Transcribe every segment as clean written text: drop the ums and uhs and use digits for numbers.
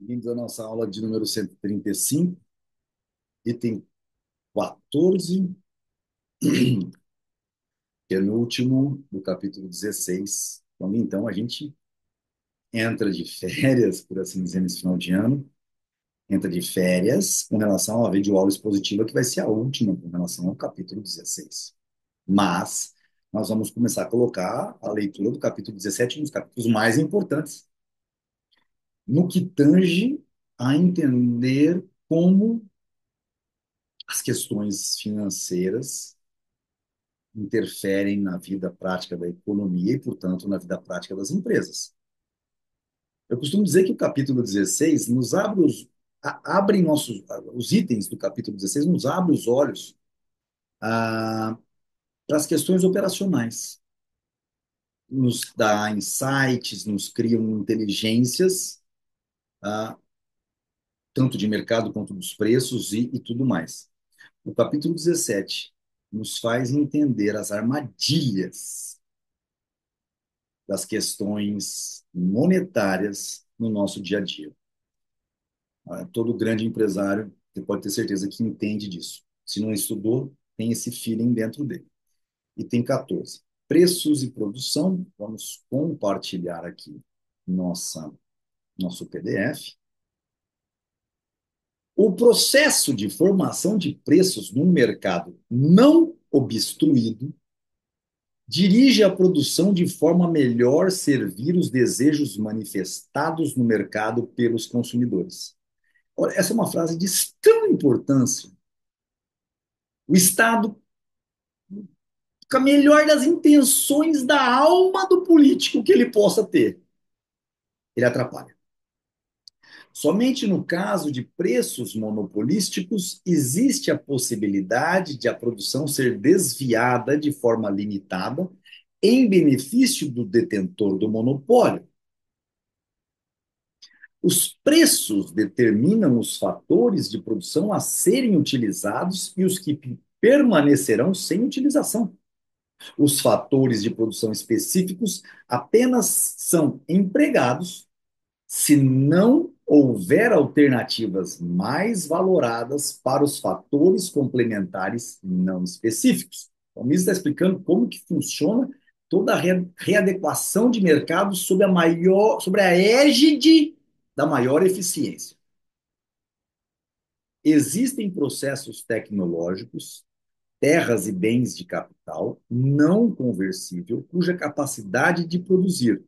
Bem-vindos à nossa aula de número 135, item 14, que é no último do capítulo 16. Quando então a gente entra de férias, por assim dizer, nesse final de ano, entra de férias com relação à videoaula expositiva, que vai ser a última com relação ao capítulo 16. Mas nós vamos começar a colocar a leitura do capítulo 17 nos capítulos mais importantes, no que tange a entender como as questões financeiras interferem na vida prática da economia e, portanto, na vida prática das empresas. Eu costumo dizer que o capítulo 16 nos abre os itens do capítulo 16 nos abre os olhos para as questões operacionais, nos dá insights, nos criam inteligências, ah, tanto de mercado quanto dos preços e tudo mais. O capítulo 17 nos faz entender as armadilhas das questões monetárias no nosso dia a dia. Todo grande empresário, você pode ter certeza que entende disso. Se não estudou, tem esse feeling dentro dele. E tem 14. Preços e produção. Vamos compartilhar aqui nosso PDF. O processo de formação de preços num mercado não obstruído dirige a produção de forma a melhor servir os desejos manifestados no mercado pelos consumidores. Olha, essa é uma frase de extrema importância. O Estado, com a melhor das intenções da alma do político que ele possa ter, ele atrapalha. Somente no caso de preços monopolísticos existe a possibilidade de a produção ser desviada de forma limitada em benefício do detentor do monopólio. Os preços determinam os fatores de produção a serem utilizados e os que permanecerão sem utilização. Os fatores de produção específicos apenas são empregados se não houver alternativas mais valoradas para os fatores complementares não específicos. Então, isso está explicando como que funciona toda a readequação de mercado sobre a égide da maior eficiência. Existem processos tecnológicos, terras e bens de capital não conversível, cuja capacidade de produzir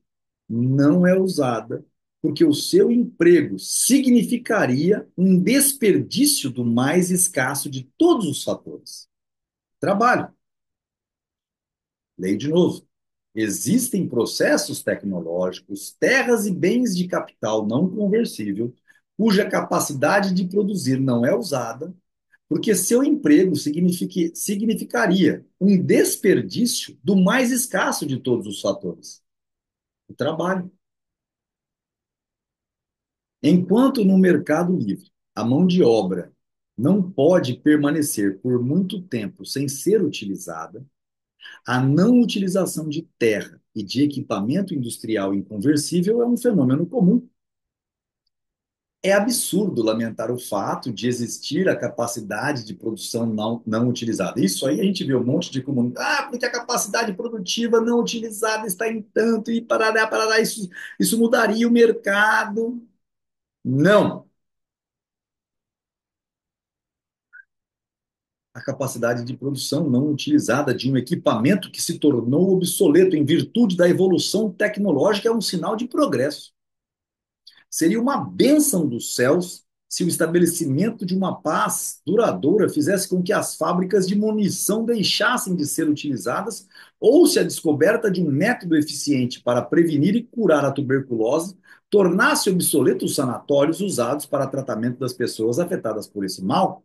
não é usada, porque o seu emprego significaria um desperdício do mais escasso de todos os fatores: trabalho. Leio de novo. Existem processos tecnológicos, terras e bens de capital não conversível, cuja capacidade de produzir não é usada, porque seu emprego significaria um desperdício do mais escasso de todos os fatores: o trabalho. Enquanto no mercado livre a mão de obra não pode permanecer por muito tempo sem ser utilizada, a não utilização de terra e de equipamento industrial inconversível é um fenômeno comum. É absurdo lamentar o fato de existir a capacidade de produção não utilizada. Isso aí a gente vê um monte de comunidade. Porque a capacidade produtiva não utilizada está em tanto, e parará, isso mudaria o mercado. Não. A capacidade de produção não utilizada de um equipamento que se tornou obsoleto em virtude da evolução tecnológica é um sinal de progresso. Seria uma bênção dos céus se o estabelecimento de uma paz duradoura fizesse com que as fábricas de munição deixassem de ser utilizadas, ou se a descoberta de um método eficiente para prevenir e curar a tuberculose tornasse obsoletos os sanatórios usados para tratamento das pessoas afetadas por esse mal.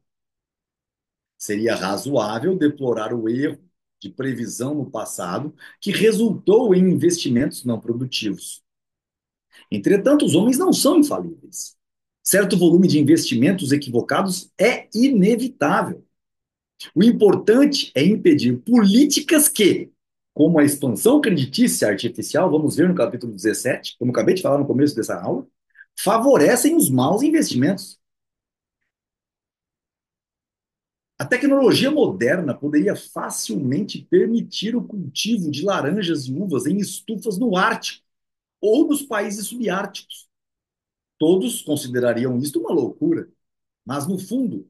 Seria razoável deplorar o erro de previsão no passado que resultou em investimentos não produtivos. Entretanto, os homens não são infalíveis. Certo volume de investimentos equivocados é inevitável. O importante é impedir políticas que, como a expansão creditícia artificial, vamos ver no capítulo 17, como acabei de falar no começo dessa aula, favorecem os maus investimentos. A tecnologia moderna poderia facilmente permitir o cultivo de laranjas e uvas em estufas no Ártico ou nos países subárticos. Todos considerariam isto uma loucura, mas no fundo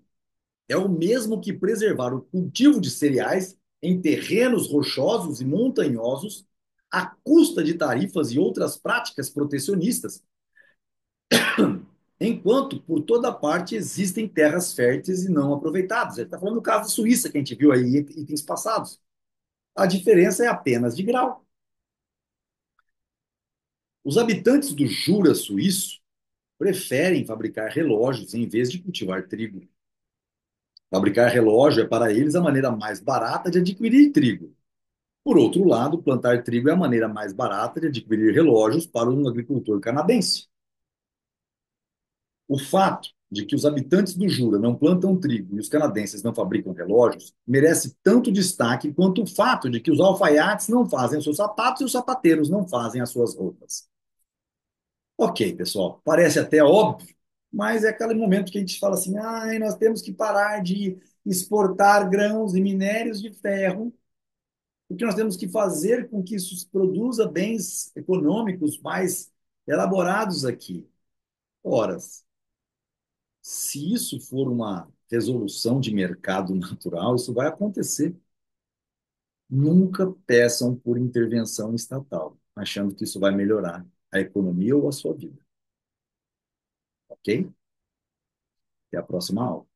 é o mesmo que preservar o cultivo de cereais em terrenos rochosos e montanhosos à custa de tarifas e outras práticas protecionistas, enquanto por toda parte existem terras férteis e não aproveitadas. Ele está falando do caso da Suíça, que a gente viu aí em itens passados. A diferença é apenas de grau. Os habitantes do Jura suíço preferem fabricar relógios em vez de cultivar trigo. Fabricar relógio é para eles a maneira mais barata de adquirir trigo. Por outro lado, plantar trigo é a maneira mais barata de adquirir relógios para um agricultor canadense. O fato de que os habitantes do Jura não plantam trigo e os canadenses não fabricam relógios merece tanto destaque quanto o fato de que os alfaiates não fazem os seus sapatos e os sapateiros não fazem as suas roupas. Ok, pessoal, parece até óbvio, mas é aquele momento que a gente fala assim: ah, nós temos que parar de exportar grãos e minérios de ferro, porque nós temos que fazer com que isso produza bens econômicos mais elaborados aqui. Ora, se isso for uma resolução de mercado natural, isso vai acontecer. Nunca peçam por intervenção estatal, achando que isso vai melhorar a economia ou a sua vida. Ok? Até a próxima aula.